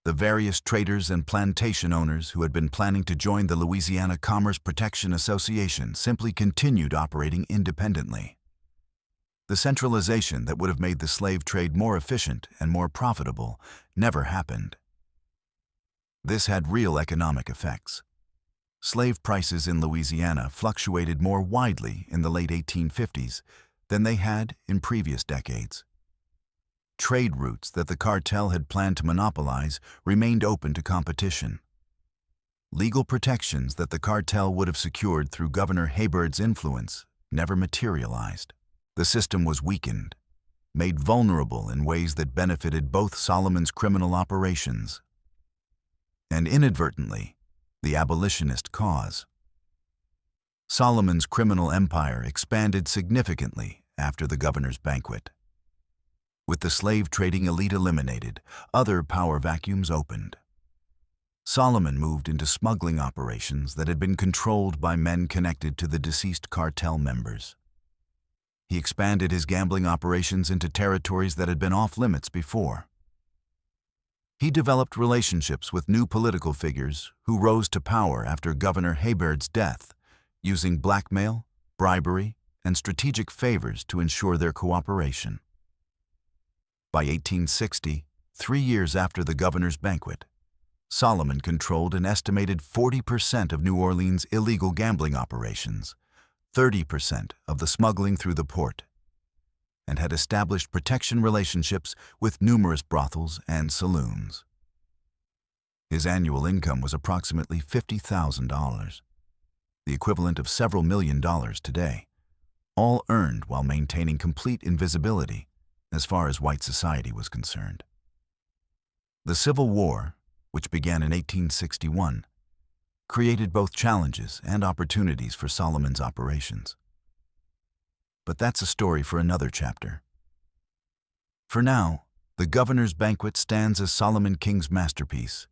the various traders and plantation owners who had been planning to join the Louisiana Commerce Protection Association simply continued operating independently. The centralization that would have made the slave trade more efficient and more profitable never happened. This had real economic effects. Slave prices in Louisiana fluctuated more widely in the late 1850s than they had in previous decades. Trade routes that the cartel had planned to monopolize remained open to competition. Legal protections that the cartel would have secured through Governor Haybird's influence never materialized. The system was weakened, made vulnerable in ways that benefited both Solomon's criminal operations and inadvertently the abolitionist cause. Solomon's criminal empire expanded significantly after the governor's banquet. With the slave-trading elite eliminated, other power vacuums opened. Solomon moved into smuggling operations that had been controlled by men connected to the deceased cartel members. He expanded his gambling operations into territories that had been off-limits before. He developed relationships with new political figures who rose to power after Governor Hebert's death, using blackmail, bribery, and strategic favors to ensure their cooperation. By 1860, 3 years after the governor's banquet, Solomon controlled an estimated 40% of New Orleans' illegal gambling operations, 30% of the smuggling through the port, and had established protection relationships with numerous brothels and saloons. His annual income was approximately $50,000, the equivalent of several $1,000,000 today, all earned while maintaining complete invisibility as far as white society was concerned. The Civil War, which began in 1861, created both challenges and opportunities for Solomon's operations. But that's a story for another chapter. For now, the governor's banquet stands as Solomon King's masterpiece.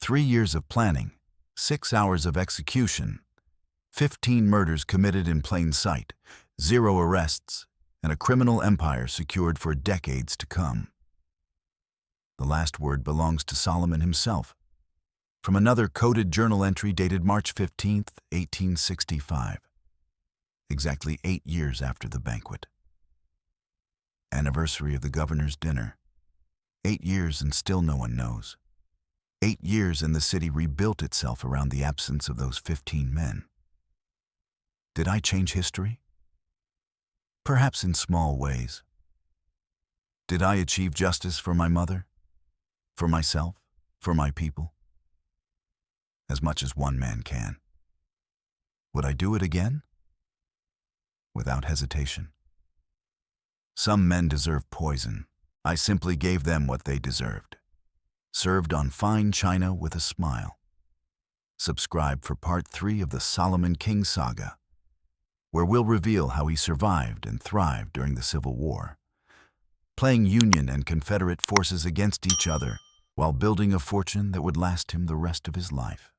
3 years of planning, 6 hours of execution, 15 murders committed in plain sight, 0 arrests, and a criminal empire secured for decades to come. The last word belongs to Solomon himself, from another coded journal entry dated March 15, 1865, exactly 8 years after the banquet. Anniversary of the governor's dinner. 8 years and still no one knows. 8 years and the city rebuilt itself around the absence of those 15 men. Did I change history? Perhaps in small ways. Did I achieve justice for my mother? For myself? For my people? As much as one man can. Would I do it again? Without hesitation. Some men deserve poison. I simply gave them what they deserved. Served on fine china with a smile. Subscribe for Part 3 of the Solomon King saga, where we'll reveal how he survived and thrived during the Civil War, playing Union and Confederate forces against each other while building a fortune that would last him the rest of his life.